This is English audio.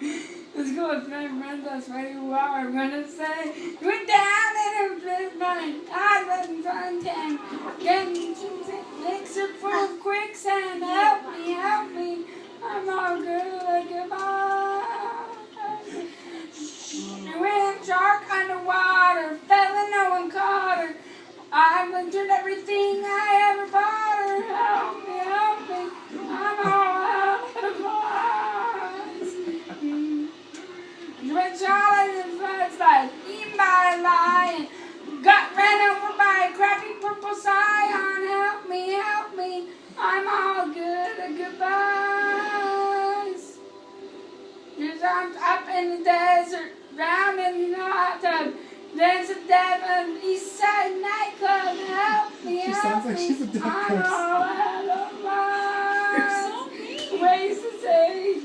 Let's go with my friends, that's where you are. I'm gonna say, we're down in a blue mine. I've been fun time. Getting some mixer full of quicksand. Help me, help me. I'm all good like a ball. Ran shark underwater. Fell and no one caught her. I've entered everything I ever bought her. Help me, help me. I'm all out of eyes. Went Charlotte in the floodslide, eaten by a lion, got ran over by a crappy purple scion. Help me, help me. I'm all good at goodbyes. Cause I'm up in the desert, drowned in the hot tub. There's a Devon East Side nightclub. Help me, She help sounds like me. she's a duck I'm person. all out of You're minds. so mean. Ways to say